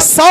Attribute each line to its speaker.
Speaker 1: 100